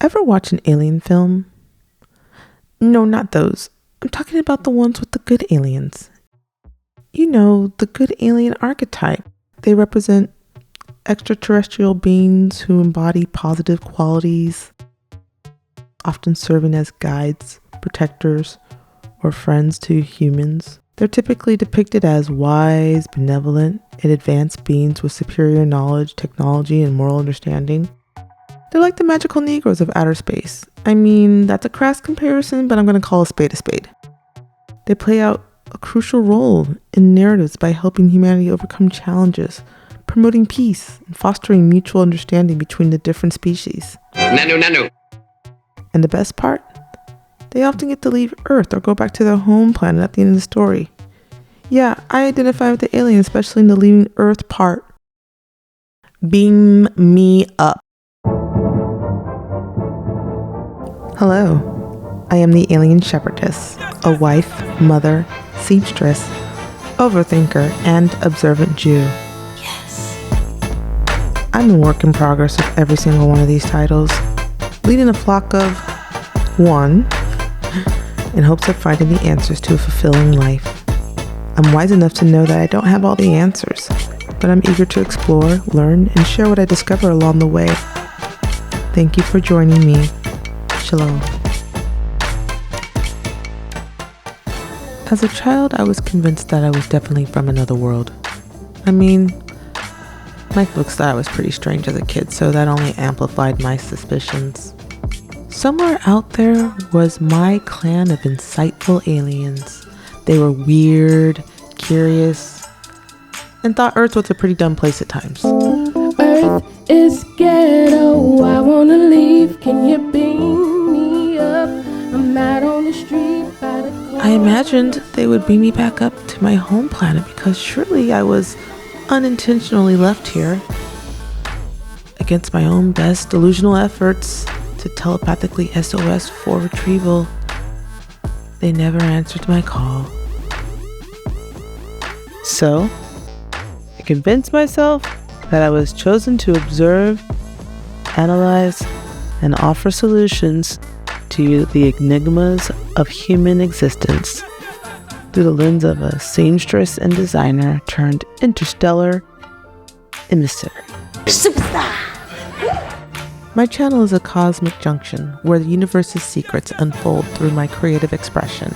Ever watch an alien film? No, not those. I'm talking about the ones with the good aliens. You know, the good alien archetype. They represent extraterrestrial beings who embody positive qualities, often serving as guides, protectors, or friends to humans. They're typically depicted as wise, benevolent, and advanced beings with superior knowledge, technology, and moral understanding. They're like the magical Negroes of outer space. I mean, that's a crass comparison, but I'm going to call a spade a spade. They play out a crucial role in narratives by helping humanity overcome challenges, promoting peace, and fostering mutual understanding between the different species. Nanu. And the best part? They often get to leave Earth or go back to their home planet at the end of the story. Yeah, I identify with the alien, especially in the leaving Earth part. Beam me up. Hello, I am the alien shepherdess, a wife, mother, seamstress, overthinker, and observant Jew. Yes. I'm a work in progress with every single one of these titles, leading a flock of one in hopes of finding the answers to a fulfilling life. I'm wise enough to know that I don't have all the answers, but I'm eager to explore, learn, and share what I discover along the way. Thank you for joining me. Shalom. As a child, I was convinced that I was definitely from another world. I mean, my folks thought I was pretty strange as a kid, so that only amplified my suspicions. Somewhere out there was my clan of insightful aliens. They were weird, curious, and thought Earth was a pretty dumb place at times. Earth is ghetto, I wanna leave, can you beam me up? I'm out on the street by the corner. I imagined they would beam me back up to my home planet because surely I was unintentionally left here. Against my own best delusional efforts to telepathically SOS for retrieval, they never answered my call. So, I convinced myself that I was chosen to observe, analyze, and offer solutions to the enigmas of human existence through the lens of a seamstress and designer turned interstellar emissary. Superstar. My channel is a cosmic junction where the universe's secrets unfold through my creative expression,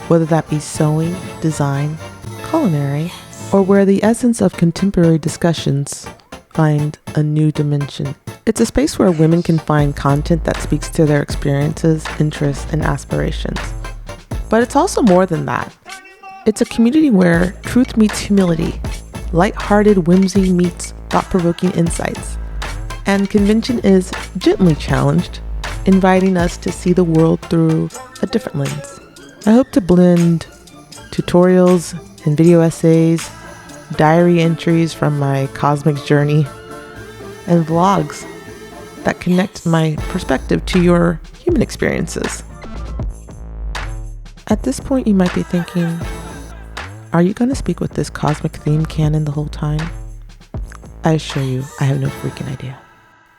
whether that be sewing, design, culinary, or where the essence of contemporary discussions find a new dimension. It's a space where women can find content that speaks to their experiences, interests, and aspirations. But it's also more than that. It's a community where truth meets humility, lighthearted whimsy meets thought-provoking insights, and convention is gently challenged, inviting us to see the world through a different lens. I hope to blend tutorials and video essays, diary entries from my cosmic journey, and vlogs that connect my perspective to your human experiences. At this point, you might be thinking, are you going to speak with this cosmic theme canon the whole time? I assure you, I have no freaking idea.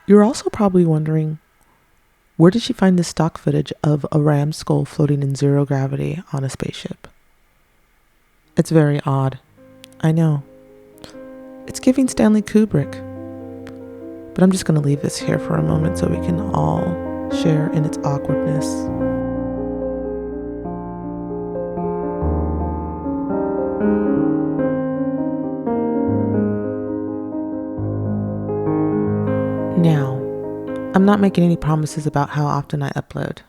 You're also probably wondering, where did she find this stock footage of a ram's skull floating in zero gravity on a spaceship? It's very odd. I know. It's giving Stanley Kubrick. But I'm just going to leave this here for a moment so we can all share in its awkwardness. Now, I'm not making any promises about how often I upload.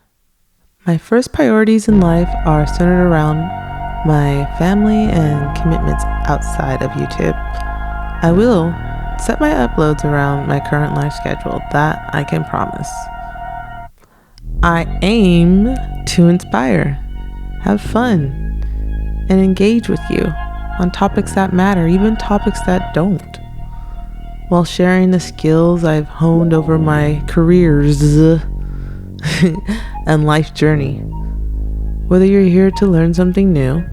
My first priorities in life are centered around my family and commitments outside of YouTube. I will set my uploads around my current life schedule, that I can promise. I aim to inspire, have fun, and engage with you on topics that matter, even topics that don't, while sharing the skills I've honed over my careers and life journey. Whether you're here to learn something new,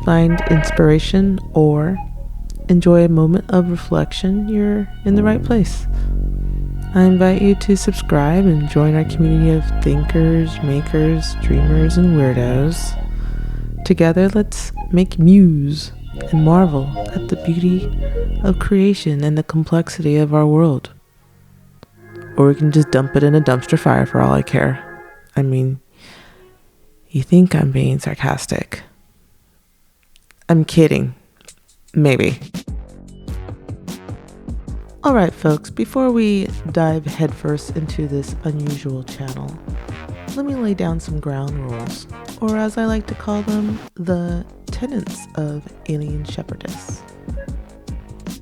find inspiration, or enjoy a moment of reflection, you're in the right place. I invite you to subscribe and join our community of thinkers, makers, dreamers, and weirdos. Together, let's make muse and marvel at the beauty of creation and the complexity of our world. Or we can just dump it in a dumpster fire for all I care. I mean, you think I'm being sarcastic. I'm kidding. Maybe. Alright folks, before we dive headfirst into this unusual channel, let me lay down some ground rules, or as I like to call them, the tenets of Alien Shepherdess.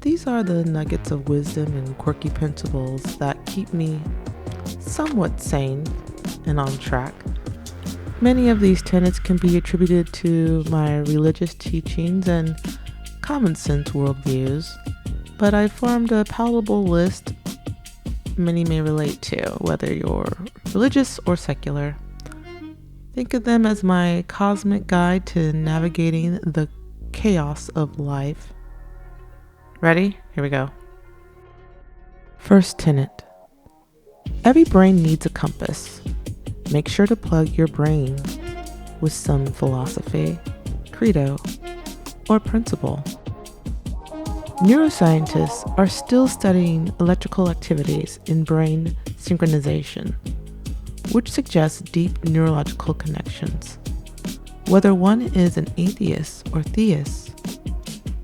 These are the nuggets of wisdom and quirky principles that keep me somewhat sane and on track. Many of these tenets can be attributed to my religious teachings and common sense worldviews, but I formed a palatable list many may relate to, whether you're religious or secular. Think of them as my cosmic guide to navigating the chaos of life. Ready? Here we go. First tenet. Every brain needs a compass. Make sure to plug your brain with some philosophy, credo, or principle. Neuroscientists are still studying electrical activities in brain synchronization, which suggests deep neurological connections. Whether one is an atheist or theist,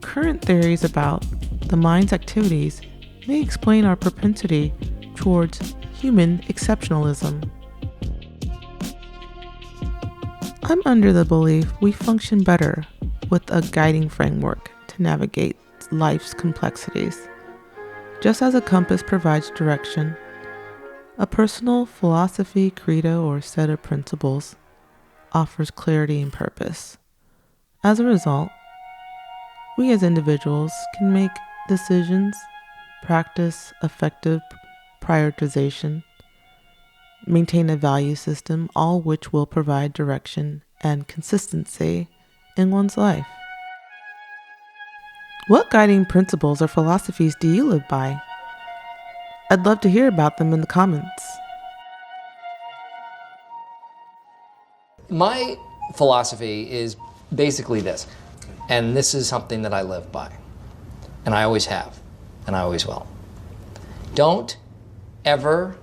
current theories about the mind's activities may explain our propensity towards human exceptionalism. I'm under the belief we function better with a guiding framework to navigate life's complexities. Just as a compass provides direction, a personal philosophy, credo, or set of principles offers clarity and purpose. As a result, we as individuals can make decisions, practice effective prioritization, maintain a value system, all which will provide direction and consistency in one's life. What guiding principles or philosophies do you live by? I'd love to hear about them in the comments. My philosophy is basically this, and this is something that I live by, and I always have, and I always will. Don't ever,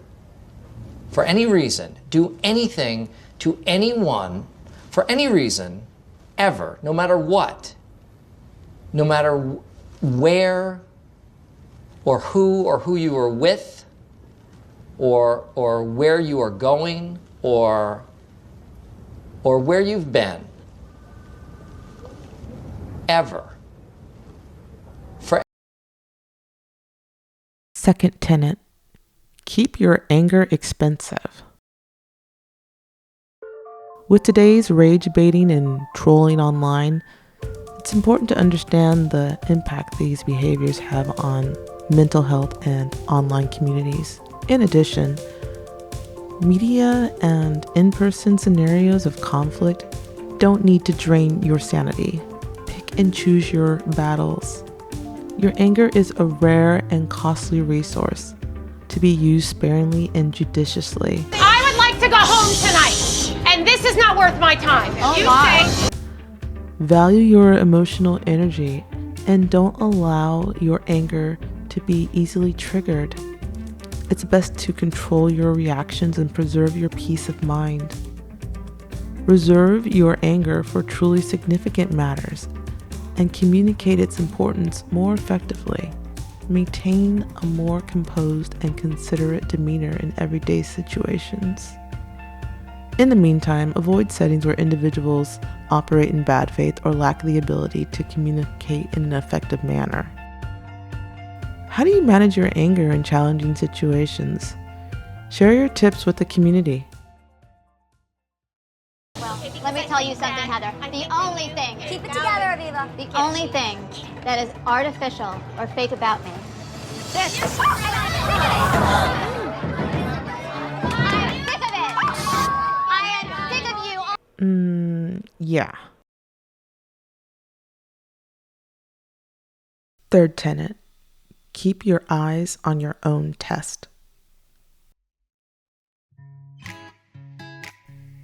for any reason, do anything to anyone, for any reason, ever, no matter what, no matter where or who you are with, or where you are going, or where you've been, ever. Second tenet, keep your anger expensive. With today's rage baiting and trolling online, it's important to understand the impact these behaviors have on mental health and online communities. In addition, media and in-person scenarios of conflict don't need to drain your sanity. Pick and choose your battles. Your anger is a rare and costly resource to be used sparingly and judiciously. I would like to go home tonight, and this is not worth my time. Say Value your emotional energy and don't allow your anger to be easily triggered. It's best to control your reactions and preserve your peace of mind. Reserve your anger for truly significant matters and communicate its importance more effectively. Maintain a more composed and considerate demeanor in everyday situations. In the meantime, avoid settings where individuals operate in bad faith or lack the ability to communicate in an effective manner. How do you manage your anger in challenging situations? Share your tips with the community. Let me tell you something, Heather. The only thing, keep it together, Aviva. The only thing that is artificial or fake about me. This. I'm sick of it. I am sick of you. Yeah. Third tenet, keep your eyes on your own test.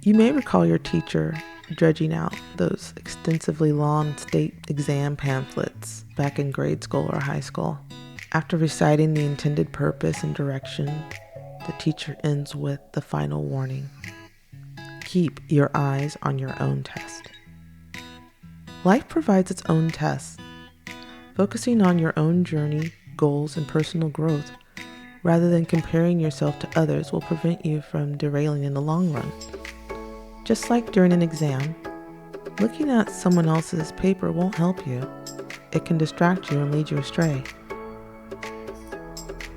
You may recall your teacher dredging out those extensively long state exam pamphlets back in grade school or high school. After reciting the intended purpose and direction, the teacher ends with the final warning. Keep your eyes on your own test. Life provides its own tests. Focusing on your own journey, goals, and personal growth, rather than comparing yourself to others, will prevent you from derailing in the long run. Just like during an exam, looking at someone else's paper won't help you. It can distract you and lead you astray.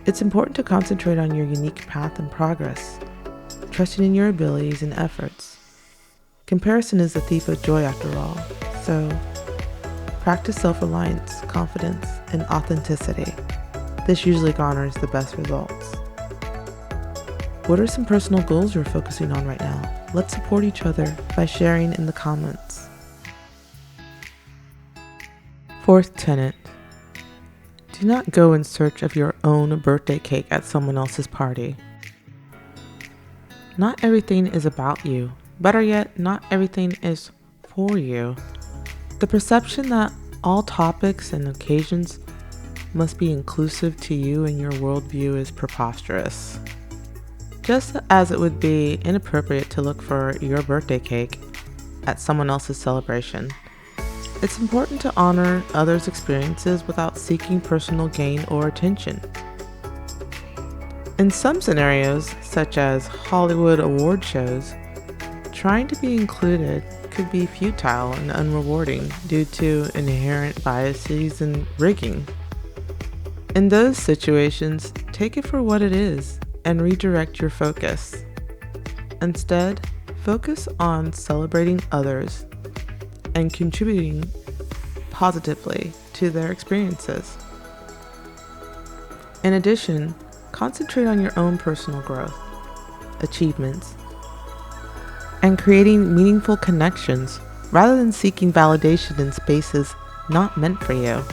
It's important to concentrate on your unique path and progress, trusting in your abilities and efforts. Comparison is the thief of joy after all, so practice self-reliance, confidence, and authenticity. This usually garners the best results. What are some personal goals you're focusing on right now? Let's support each other by sharing in the comments. Fourth tenet. Do not go in search of your own birthday cake at someone else's party. Not everything is about you. Better yet, not everything is for you. The perception that all topics and occasions must be inclusive to you and your worldview is preposterous. Just as it would be inappropriate to look for your birthday cake at someone else's celebration, it's important to honor others' experiences without seeking personal gain or attention. In some scenarios, such as Hollywood award shows, trying to be included could be futile and unrewarding due to inherent biases and rigging. In those situations, take it for what it is and redirect your focus. Instead, focus on celebrating others and contributing positively to their experiences. In addition, concentrate on your own personal growth, achievements, and creating meaningful connections rather than seeking validation in spaces not meant for you.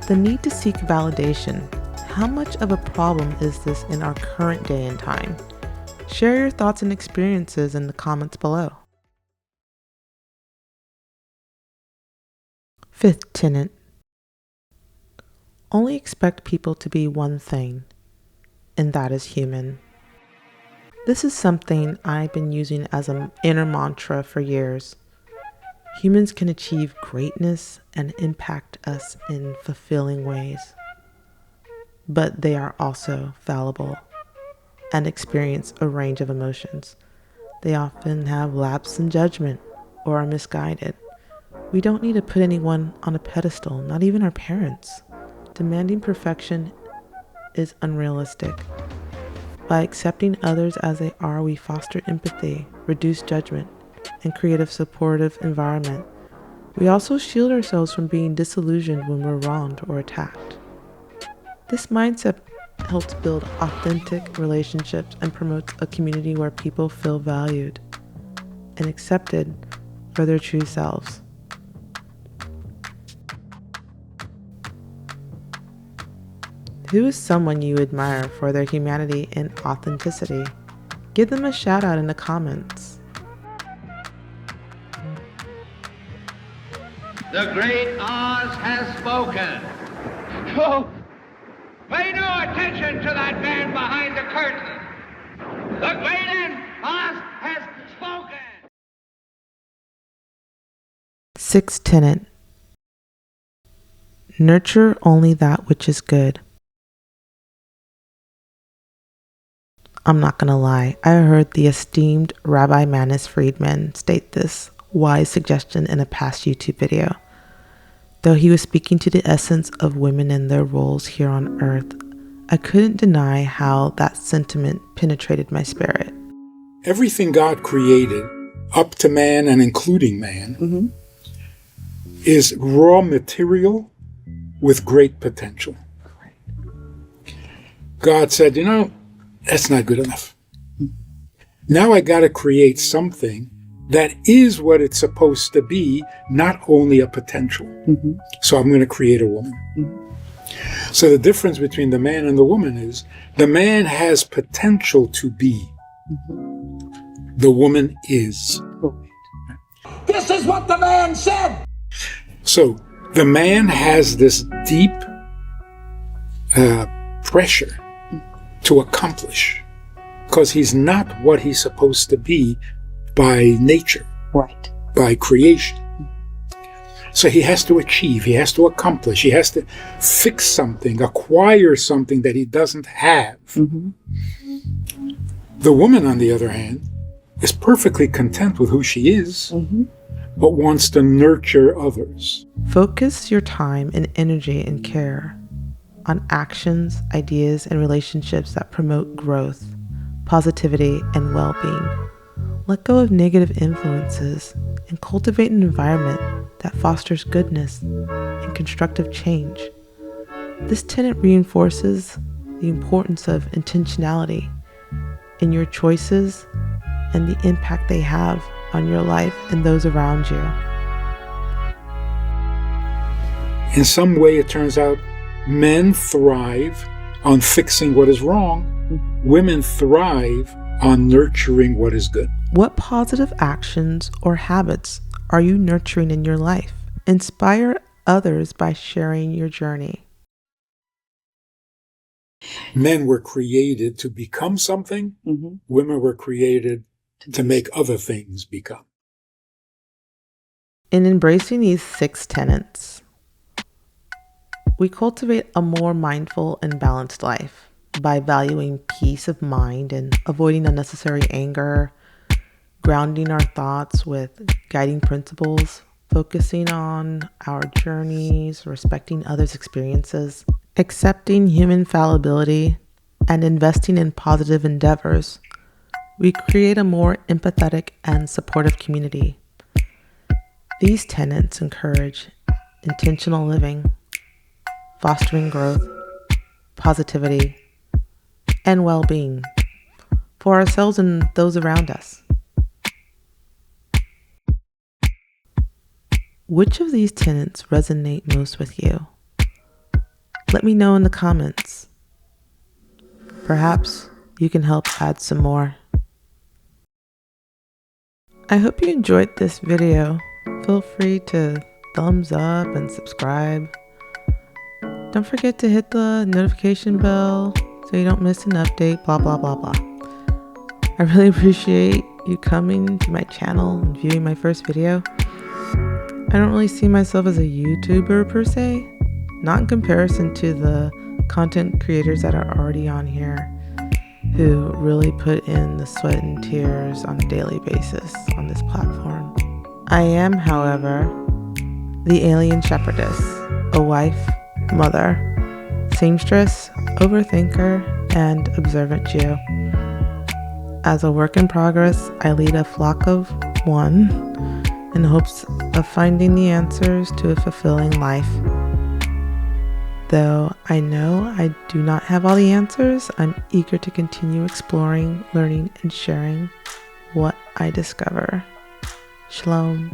The need to seek validation. How much of a problem is this in our current day and time? Share your thoughts and experiences in the comments below. Fifth tenet. Only expect people to be one thing, and that is human. This is something I've been using as an inner mantra for years. Humans can achieve greatness and impact us in fulfilling ways, but they are also fallible and experience a range of emotions. They often have lapse in judgment or are misguided. We don't need to put anyone on a pedestal, not even our parents. Demanding perfection is unrealistic. By accepting others as they are, we foster empathy, reduce judgment, and create a supportive environment. We also shield ourselves from being disillusioned when we're wronged or attacked. This mindset helps build authentic relationships and promotes a community where people feel valued and accepted for their true selves. Who is someone you admire for their humanity and authenticity? Give them a shout out in the comments. The great Oz has spoken. Oh, pay no attention to that man behind the curtain. The great Oz has spoken. Sixth tenet. Nurture only that which is good. I'm not gonna lie, I heard the esteemed Rabbi Manis Friedman state this wise suggestion in a past YouTube video. Though he was speaking to the essence of women and their roles here on earth, I couldn't deny how that sentiment penetrated my spirit. Everything God created, up to man and including man, is raw material with great potential. God said, that's not good enough. Now I got to create something that is what it's supposed to be, not only a potential. So I'm going to create a woman. So the difference between the man and the woman is the man has potential to be. The woman is. This is what the man said. So the man has this deep pressure to accomplish because he's not what he's supposed to be by nature, Right. by creation. So he has to achieve, he has to accomplish, he has to fix something, acquire something that he doesn't have. The woman, on the other hand, is perfectly content with who she is, but wants to nurture others. Focus your time and energy and care on actions, ideas, and relationships that promote growth, positivity, and well-being. Let go of negative influences and cultivate an environment that fosters goodness and constructive change. This tenet reinforces the importance of intentionality in your choices and the impact they have on your life and those around you. In some way, it turns out men thrive on fixing what is wrong. Women thrive on nurturing what is good. What positive actions or habits are you nurturing in your life? Inspire others by sharing your journey. Men were created to become something. Women were created to make other things become. In embracing these 6 tenets, we cultivate a more mindful and balanced life by valuing peace of mind and avoiding unnecessary anger, grounding our thoughts with guiding principles, focusing on our journeys, respecting others' experiences, accepting human fallibility, and investing in positive endeavors. We create a more empathetic and supportive community. These tenets encourage intentional living, fostering growth, positivity, and well-being for ourselves and those around us. Which of these tenets resonate most with you? Let me know in the comments. Perhaps you can help add some more. I hope you enjoyed this video. Feel free to thumbs up and subscribe. Don't forget to hit the notification bell so you don't miss an update, blah, blah, blah, blah. I really appreciate you coming to my channel and viewing my first video. I don't really see myself as a YouTuber per se, not in comparison to the content creators that are already on here who really put in the sweat and tears on a daily basis on this platform. I am, however, the alien shepherdess, a wife, mother, seamstress, overthinker, and observant Jew. As a work in progress, I lead a flock of one in hopes of finding the answers to a fulfilling life. Though I know I do not have all the answers, I'm eager to continue exploring, learning, and sharing what I discover. Shalom.